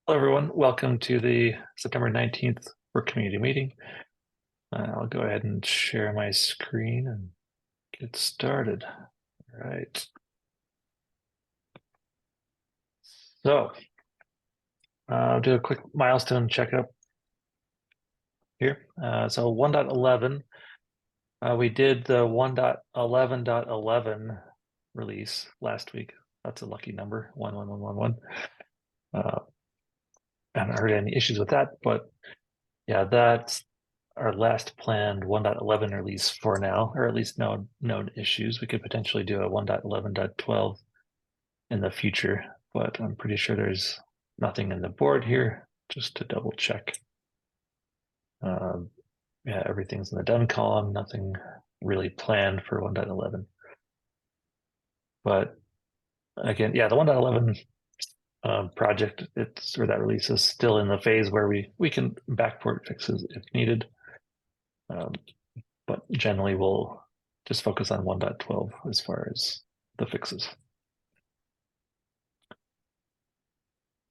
Hello, everyone. Welcome to the September 19th Rook Community Meeting. I'll go ahead and share my screen and get started. All right. So I'll do a quick milestone checkup here. So 1.11, we did the 1.11.11 release last week. That's a lucky number, 11111. I haven't heard any issues with that, but yeah, that's our last planned 1.11 release for now, or at least no known issues. We could potentially do a 1.11.12 in the future, but I'm pretty sure there's nothing in the board here, just to double check. Yeah, everything's in the done column, nothing really planned for 1.11. But again, yeah, the 1.11 project, that release is still in the phase where we can backport fixes if needed. But generally we'll just focus on 1.12 as far as the fixes.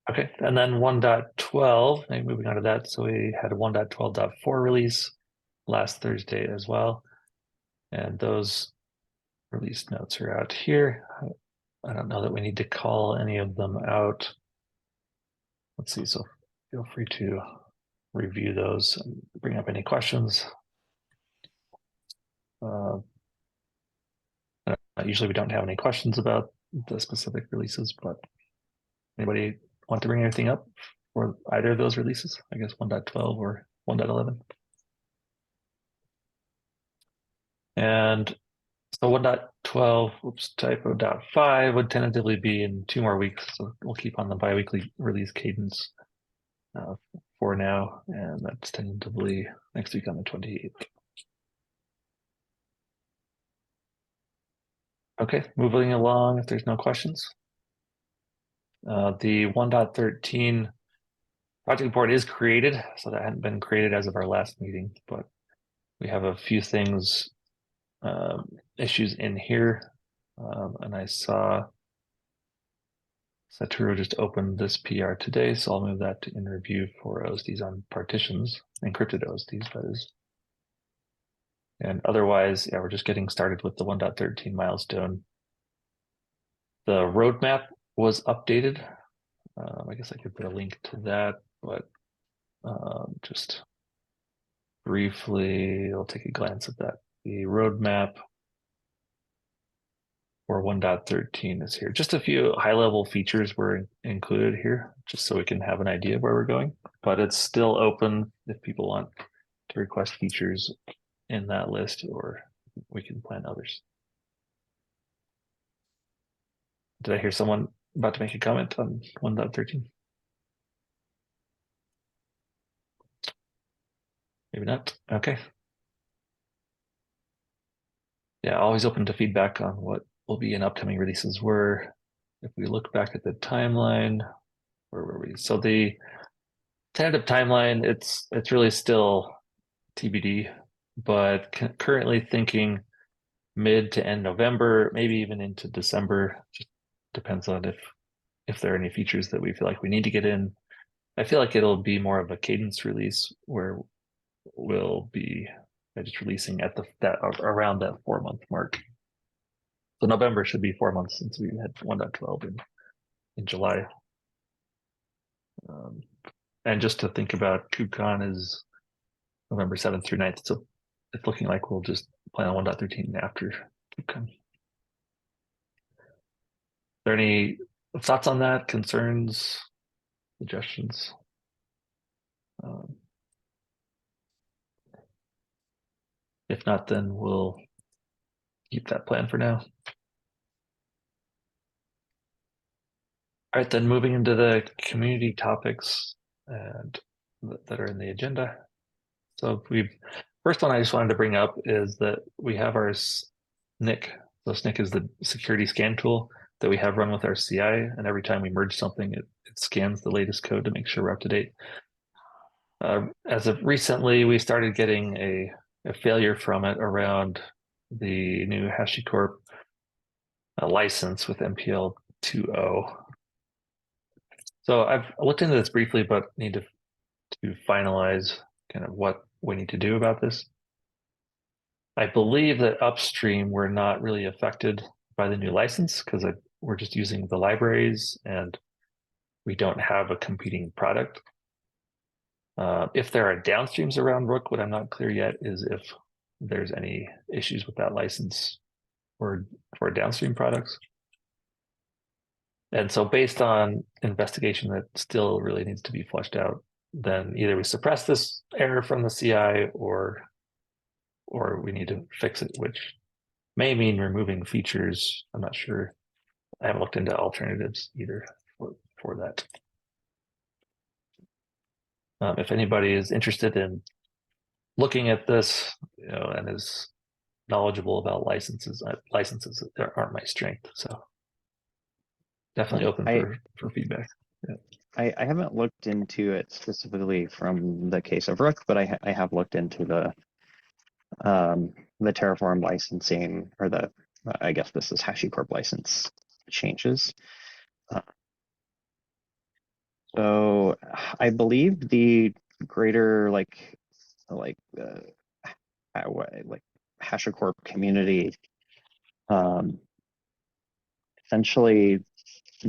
Okay, and then 1.12, moving on to that. So we had a 1.12.4 release last Thursday as well. And those release notes are out here. I don't know that we need to call any of them out. Let's see, so feel free to review those and bring up any questions. Usually we don't have any questions about the specific releases, but anybody want to bring anything up for either of those releases? I guess 1.12 or 1.11. And so 1.12, oops, typo, .5 would tentatively be in 2 more weeks. So we'll keep on the biweekly release cadence for now. And that's tentatively next week on the 28th. Okay, moving along if there's no questions. The 1.13 project board is created, so that hadn't been created as of our last meeting, but we have a few things, issues in here. And I saw Satoru just opened this PR today, so I'll move that to in review for OSDs on partitions, encrypted OSDs, that is. And otherwise, yeah, we're just getting started with the 1.13 milestone. The roadmap was updated. I guess I could put a link to that, but just briefly, I'll take a glance at that. The roadmap for 1.13 is here. Just a few high-level features were included here, just so we can have an idea of where we're going. But it's still open if people want to request features in that list, or we can plan others. Did I hear someone about to make a comment on 1.13? Maybe not. Okay. Yeah, always open to feedback on what will be in upcoming releases. If we look back at the timeline, where were we? So the tentative timeline, it's really still TBD, but currently thinking mid to end November, maybe even into December. Just depends on if there are any features that we feel like we need to get in. I feel like it'll be more of a cadence release where we'll be just releasing at that around that 4-month mark. So November should be 4 months since we had 1.12 in July. And just to think about, KubeCon is November 7th through 9th. So it's looking like we'll just plan on 1.13 after KubeCon. Are there any thoughts on that, concerns, suggestions? If not, then we'll keep that plan for now. All right, then moving into the community topics and that are in the agenda. So first one I just wanted to bring up is that we have our SNCC. So SNCC is the security scan tool that we have run with our CI, and every time we merge something, it scans the latest code to make sure we're up to date. As of recently, we started getting a failure from it around the new HashiCorp license with MPL 2.0. So I've looked into this briefly, but need to finalize kind of what we need to do about this. I believe that upstream we're not really affected by the new license because we're just using the libraries and we don't have a competing product. If there are downstreams around Rook, what I'm not clear yet is if there's any issues with that license for downstream products. And so based on investigation that still really needs to be fleshed out, then either we suppress this error from the CI or we need to fix it, which may mean removing features. I'm not sure. I haven't looked into alternatives either for that. If anybody is interested in looking at this, and is knowledgeable about licenses aren't my strength. So definitely open for feedback. Yeah. I haven't looked into it specifically from the case of Rook, but I have looked into the Terraform licensing, or I guess this is HashiCorp license changes. So I believe the greater like HashiCorp community essentially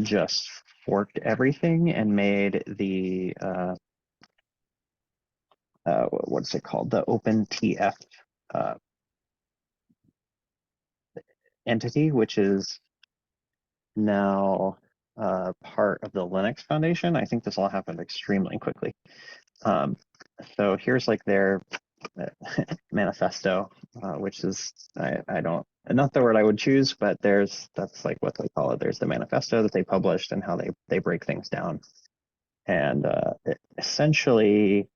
just forked everything and made the what's it called, the OpenTF entity, which is now part of the Linux Foundation. I think this all happened extremely quickly. So here's like their manifesto, which is, I don't, not the word I would choose, but that's like what they call it. There's the manifesto that they published and how they break things down. And essentially,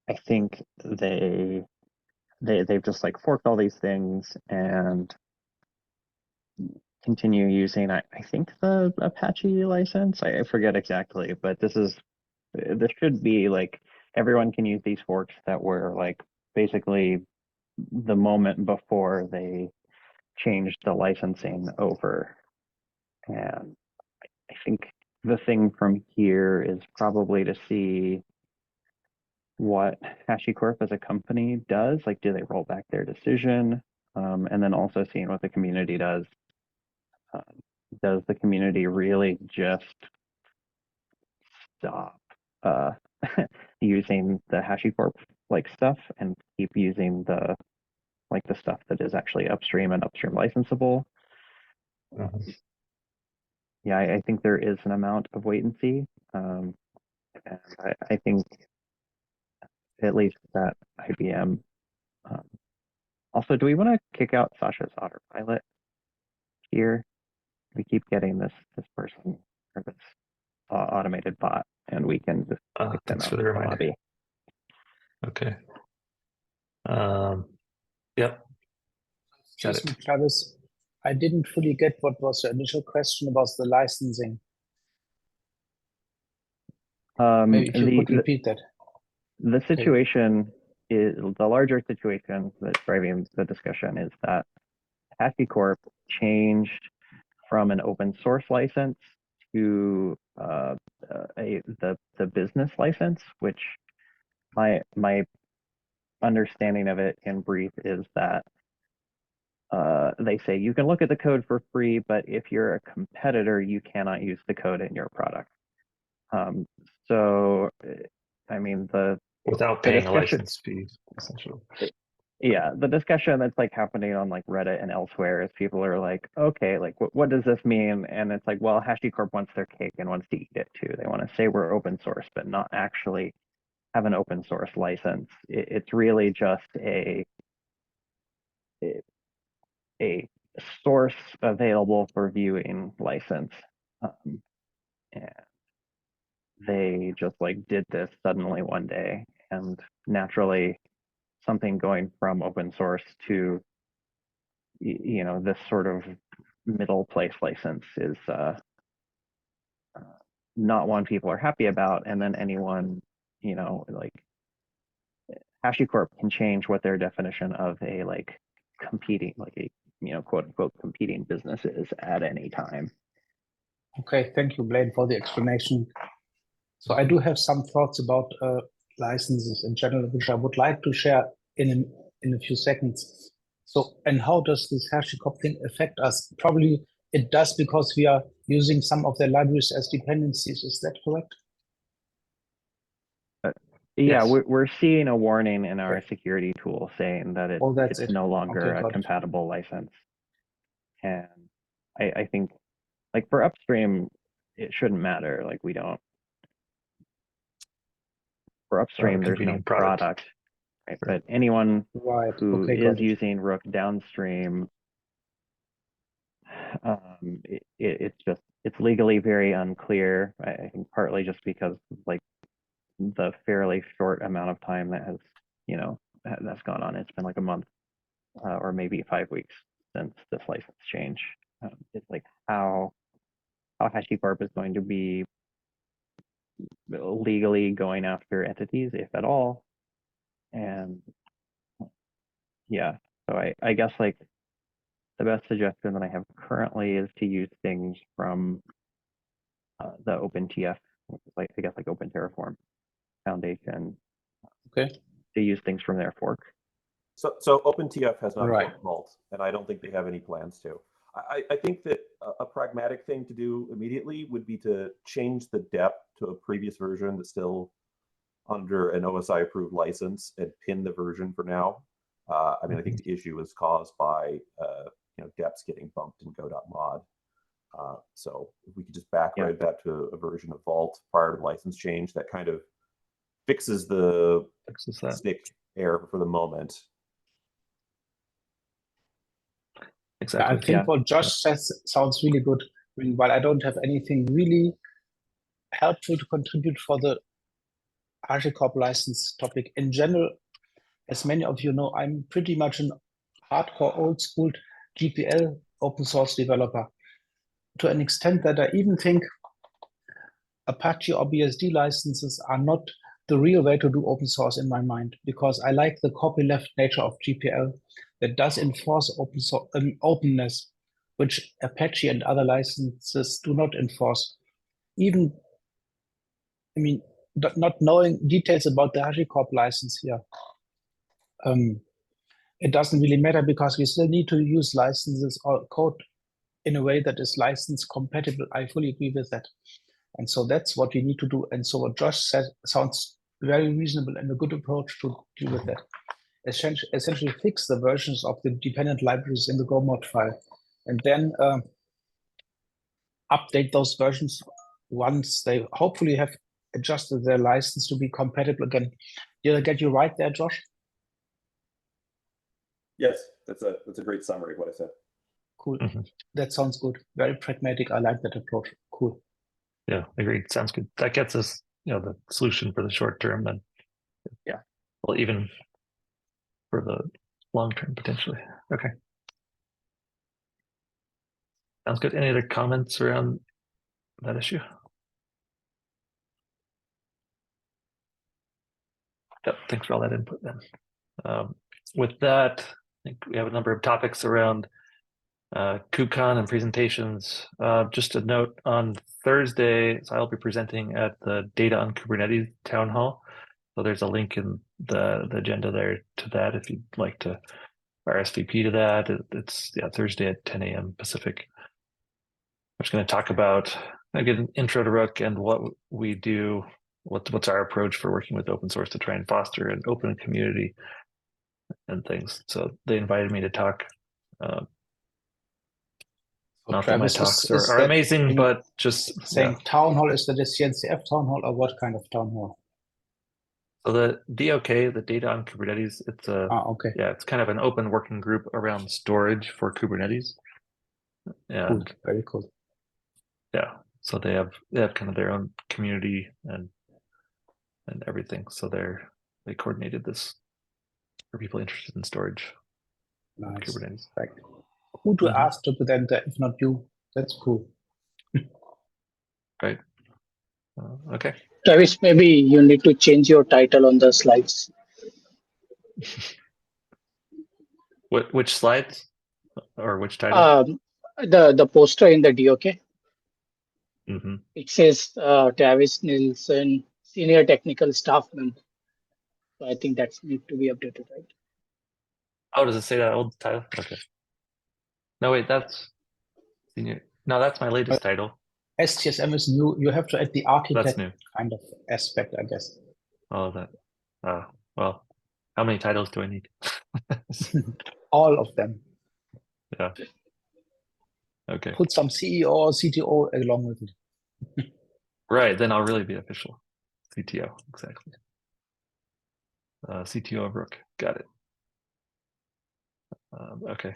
I think they've just like forked all these things and continue using, I think, the Apache license. I forget exactly, but this should be like everyone can use these forks that were like basically the moment before they changed the licensing over. And I think the thing from here is probably to see what HashiCorp as a company does. Like, do they roll back their decision? And then also seeing what the community does. Does the community really just stop using the HashiCorp like stuff and keep using the stuff that is actually upstream and upstream licensable? Yeah, I think there is an amount of wait and see. And I think at least that IBM. Also, do we want to kick out Sasha's autopilot here? We keep getting this person or this automated bot, and we can just kick them Thanks out for the of the reminder. lobby. Okay. Yep. Excuse me, Travis. I didn't fully get what was the initial question about the licensing. Maybe if you could repeat that. The situation is, the larger situation that's driving the discussion is that HashiCorp changed from an open source license to the business license, which my understanding of it in brief is that they say you can look at the code for free, but if you're a competitor, you cannot use the code in your product. So, I mean, without paying a license fee, essentially. Yeah, the discussion that's like happening on like Reddit and elsewhere is people are like, okay, like what does this mean? And it's like, well, HashiCorp wants their cake and wants to eat it too. They want to say we're open source, but not actually have an open source license. It's really just a source available for viewing license. And they just like did this suddenly one day, and naturally something going from open source to this sort of middle place license is not one people are happy about. And then anyone, like HashiCorp can change what their definition of a like competing, like a quote unquote competing business is at any time. Okay, thank you, Blaine, for the explanation. So I do have some thoughts about licenses in general, which I would like to share in a few seconds. So, and how does this HashiCorp thing affect us? Probably it does because we are using some of their libraries as dependencies. Is that correct? Yeah, Yes. we're seeing a warning in our Okay. security tool saying that Oh, that's it's it. no longer Okay, a got it. compatible license. And I think, like, for upstream, it shouldn't matter. Like, we don't, for upstream, there's no convenient product. product, right? Right. But anyone Right. who Okay, is got it. using Rook downstream, it's legally very unclear. I think partly just because like the fairly short amount of time that has, that's gone on. It's been like a month or maybe 5 weeks since this license change. It's like how HashiCorp is going to be legally going after entities, if at all. And yeah, so I guess like the best suggestion that I have currently is to use things from the OpenTF, which is like, I guess, like Open Terraform Foundation. Okay. To use things from their fork. So OpenTF has not Right. forked Vault, and I don't think they have any plans to. I think that a pragmatic thing to do immediately would be to change the dep to a previous version that's still under an OSI approved license and pin the version for now. I mean, I think the issue is caused by deps getting bumped in go.mod. So if we could just backwrite that to a version of Vault prior to the license change, that kind of fixes the stick error for the moment. Exactly. I think what Josh says sounds really good. I mean, while I don't have anything really helpful to contribute for the HashiCorp license topic in general, as many of you know, I'm pretty much an hardcore old school GPL open source developer to an extent that I even think Apache or BSD licenses are not the real way to do open source in my mind, because I like the copyleft nature of GPL that does enforce openness, which Apache and other licenses do not enforce. Even, I mean, not knowing details about the HashiCorp license here, it doesn't really matter because we still need to use licenses or code in a way that is license compatible. I fully agree with that. And so that's what we need to do. And so what Josh said sounds very reasonable and a good approach to deal with that. Essentially fix the versions of the dependent libraries in the Go mod file, and then update those versions once they hopefully have adjusted their license to be compatible again. Did I get you right there, Josh? Yes, that's a great summary of what I said. Cool. That sounds good. Very pragmatic. I like that approach. Cool. Yeah, agreed. Sounds good. That gets us, the solution for the short term, and well, even for the long term potentially. Okay. Sounds good. Any other comments around that issue? Yep, thanks for all that input then. With that, I think we have a number of topics around KubeCon and presentations. Just a note, on Thursday, so I'll be presenting at the Data on Kubernetes town hall. So there's a link in the agenda there to that if you'd like to RSVP to that. It's Thursday at 10 a.m. Pacific. I'm just going to talk about, I get an intro to Rook and what we do, what's our approach for working with open source to try and foster an open community and things. So they invited me to talk. Not that my talks are amazing, but just saying town hall, is that a CNCF town hall or what kind of town hall? So the DOK, the Data on Kubernetes, it's it's kind of an open working group around storage for Kubernetes. And cool. Very cool. Yeah, so they have kind of their own community and everything. So they coordinated this for people interested in storage. Nice. Kubernetes. Right. Who to ask to present that if not you? That's cool. Right. Okay. Travis, maybe you need to change your title on the slides. Which slides or which title? The poster in the DOK. Hmm. It says Travis Nielsen, senior technical staff member. So I think that's need to be updated, right? Oh, does it say that old title? Okay. No, wait, that's senior. No, that's my latest title. STSM is new. You have to add the That's architect new. kind of aspect, I guess. All of that. Well, how many titles do I need? All of them. Yeah. Okay. Put some CEO or CTO along with it. Right. Then I'll really be official. CTO. Exactly. CTO of Rook. Got it. Okay.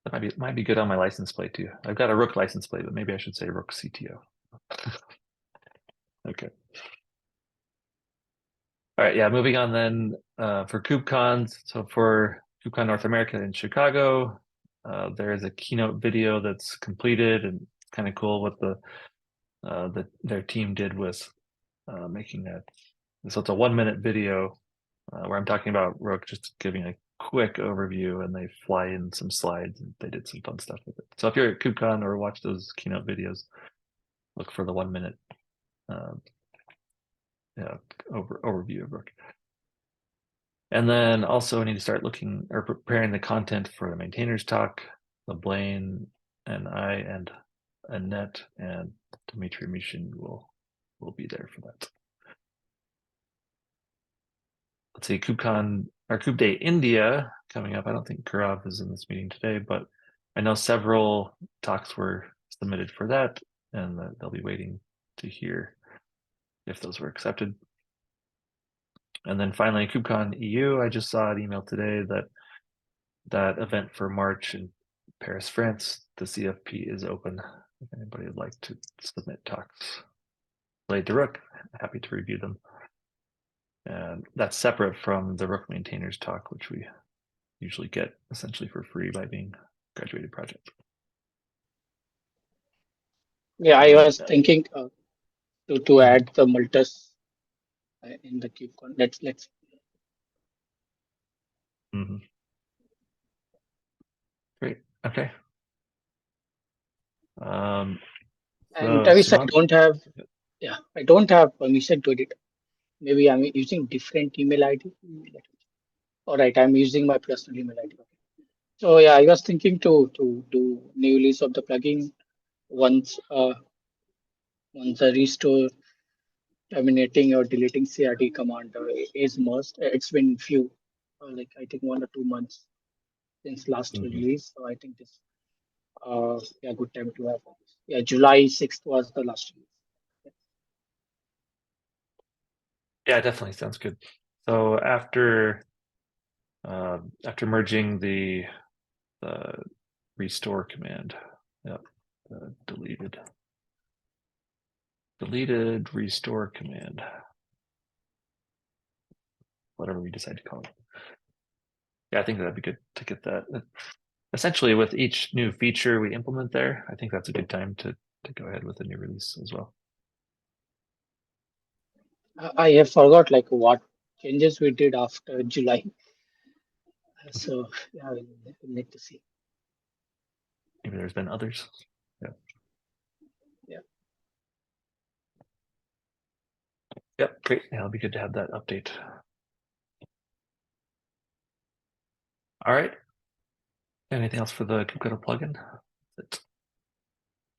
That might be good on my license plate too. I've got a Rook license plate, but maybe I should say Rook CTO. Okay. All right. Yeah. Moving on then for KubeCons. So for KubeCon North America in Chicago, there is a keynote video that's completed, and it's kind of cool what their team did with making that. So it's a 1-minute video where I'm talking about Rook, just giving a quick overview, and they fly in some slides, and they did some fun stuff with it. So if you're at KubeCon or watch those keynote videos, look for the 1-minute overview of Rook. And then also I need to start looking or preparing the content for the maintainers talk. Blaine and I and Annette and Dmitry Mishin will be there for that. Let's see, KubeCon or Kube Day India coming up. I don't think Kurav is in this meeting today, but I know several talks were submitted for that, and they'll be waiting to hear if those were accepted. And then finally, KubeCon EU, I just saw an email today that event for March in Paris, France, the CFP is open. If anybody would like to submit talks related to Rook, happy to review them. And that's separate from the Rook maintainers talk, which we usually get essentially for free by being graduated project. Yeah, I was thinking to add the Multus in the KubeCon. Let's. Mm-hmm. Great. Okay. And So Travis, Sumant, I don't have permission to edit. Maybe I'm using different email ID. All right, I'm using my personal email ID. So yeah, I was thinking to do new release of the plugin once once the restore terminating or deleting CRD command is merged. It's been few like I think 1 or 2 months since last release. So I think this yeah, good time to have this. Yeah, July 6th was the last release. yeah, definitely sounds good. So after merging the restore command, yep, deleted restore command, whatever we decide to call it. Yeah, I think that'd be good to get that. Essentially, with each new feature we implement there, I think that's a good time to go ahead with a new release as well. I have forgot like what changes we did after July. So yeah, we'll need to see. Maybe there's been others. Yeah. Yeah. Yep, great. Yeah, it'll be good to have that update. All right. Anything else for the Kubectl plugin?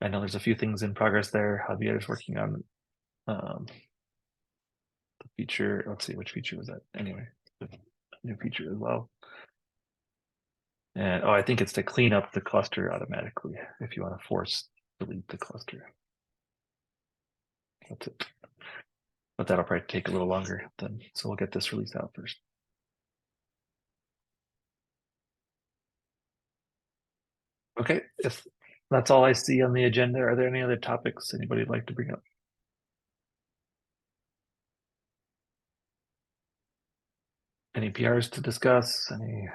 I know there's a few things in progress there. Javier is working on the feature. Let's see, which feature was that? Anyway, the new feature as well. And I think it's to clean up the cluster automatically if you want to force delete the cluster. That's it. But that'll probably take a little longer then. So we'll get this release out first. Okay, if that's all I see on the agenda, are there any other topics anybody would like to bring up? Any PRs to discuss? Any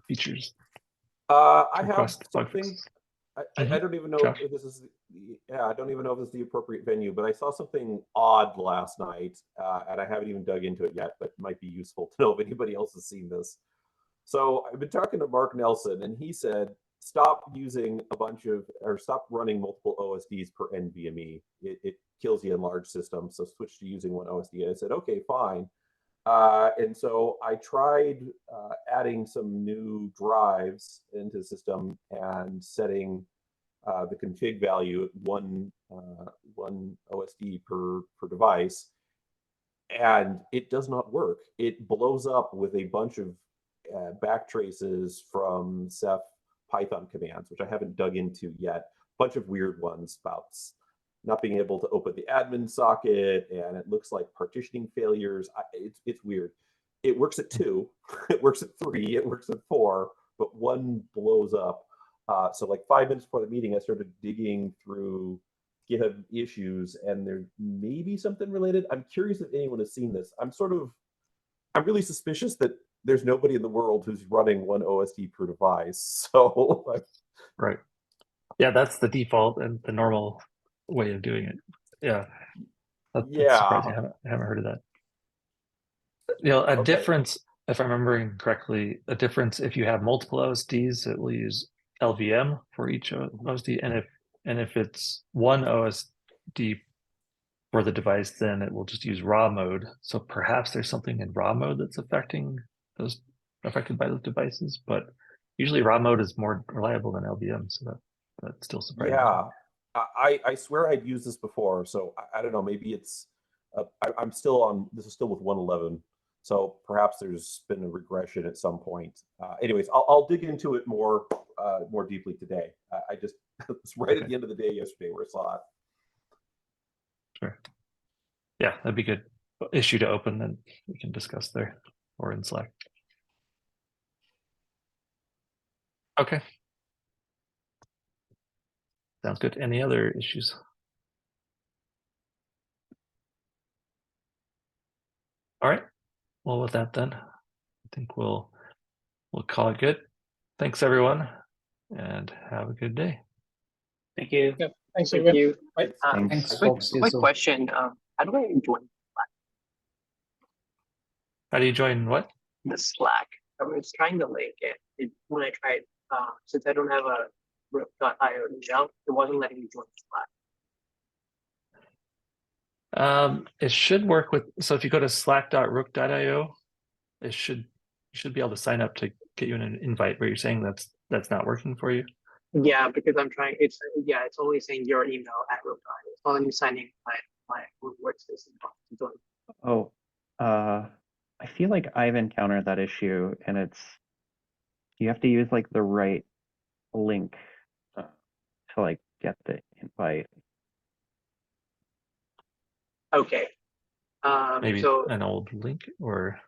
features? I have Request bug something. fixes? I don't even know Josh? if this is. Yeah, I don't even know if this is the appropriate venue, but I saw something odd last night, and I haven't even dug into it yet. But it might be useful to know if anybody else has seen this. So I've been talking to Mark Nelson, and he said stop using a bunch of, or stop running multiple OSDs per NVMe. It kills you in large systems. So switch to using one OSD. And I said, okay, fine. And so I tried adding some new drives into the system and setting the config value at one OSD per device, and it does not work. It blows up with a bunch of back traces from Ceph Python commands, which I haven't dug into yet. A bunch of weird ones about not being able to open the admin socket, and it looks like partitioning failures. It's weird. It works at 2, it works at 3, it works at 4, but 1 blows up. So like 5 minutes before the meeting, I started digging through GitHub issues, and there may be something related. I'm curious if anyone has seen this. I'm really suspicious that there's nobody in the world who's running one OSD per device. So Right. Yeah, that's the default and the normal way of doing it. Yeah. That's surprising. I haven't heard of that. A Okay. difference, if I'm remembering correctly, a difference if you have multiple OSDs, it will use LVM for each OSD, and if it's one OSD for the device, then it will just use raw mode. So perhaps there's something in raw mode that's affected by those devices, but usually raw mode is more reliable than LVM, so that's still surprising. Yeah, I swear I'd used this before, so I don't know. Maybe it's I'm still on. This is still with 111, so perhaps there's been a regression at some point. Anyways, I'll dig into it more deeply today. I just it's right at the end of the day yesterday where I saw it. Sure. Yeah, that'd be good issue to open, and we can discuss there or in Slack. Okay. Sounds good. Any other issues? All right. Well, with that then, I think we'll call it good. Thanks everyone, and have a good day. Thank you. Yeah, thanks Thank again. you. Thanks, Quick, folks. See you quick soon. question. How do I join How do you join what? the Slack? I was trying to link it when I tried, since I don't have a rook.io email, it wasn't letting me join Slack. It should work with, so if you go to slack.rook.io, you should be able to sign up to get you an invite, where you're saying that's not working for you. Yeah, because I'm trying, it's only saying your email at rook.io. It's only me signing my workspace to join. Oh, I feel like I've encountered that issue, and you have to use like the right link to like get the invite. Okay. Maybe So an old link or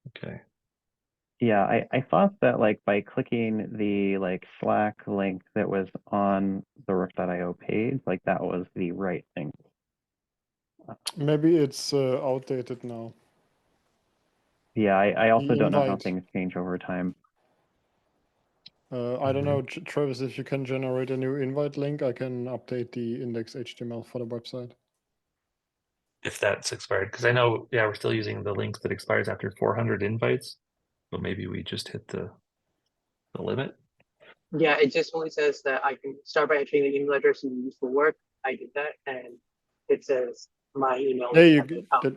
okay. Yeah, I thought that like by clicking the like Slack link that was on the Rook.io page, like that was the right thing. Maybe it's outdated now. Yeah, I also The don't know how invite. things change over time. I don't know, Travis, if you can generate a new invite link, I can update the index HTML for the website. If that's expired, because I know, yeah, we're still using the link that expires after 400 invites, but maybe we just hit the limit. yeah, it just only says that I can start by entering the email address you use for work. I did that, and it says my email. Yeah,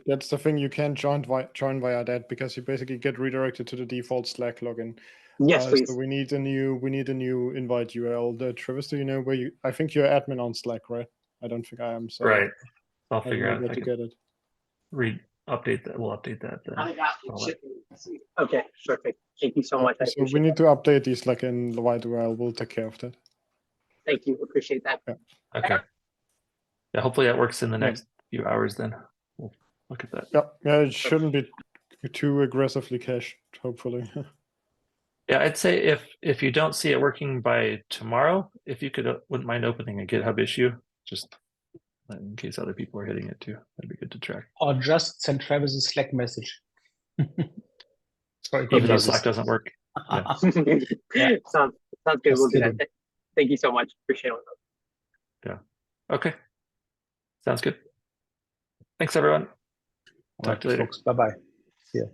that's the thing. You can't join via that because you basically get redirected to the default Slack login. Yes, please. So we need a new invite URL. Travis, do you know where you? I think you're admin on Slack, right? I don't think I am. So Right. I'll I don't figure know out if where I to can get it. update that. We'll update that then. Okay, perfect. Thank you so much. I So appreciate we need that. to update the Slack in the right URL. We'll take care of that. Thank you. Appreciate that. Okay. Yeah, hopefully that works in the next few hours then. We'll look at that. Yeah, it shouldn't be too aggressively cached, hopefully. Yeah, I'd say if you don't see it working by tomorrow, if you wouldn't mind opening a GitHub issue, just in case other people are hitting it too. That'd be good to track. Or just send Travis a Slack message. Sorry, Even though Slack doesn't work. Yeah. Yeah. Sounds good. Just We'll do kidding. that. Thank you so much. Appreciate it. Yeah. Okay. Sounds good. Thanks everyone. Talk to you later. Folks. Bye-bye. See ya.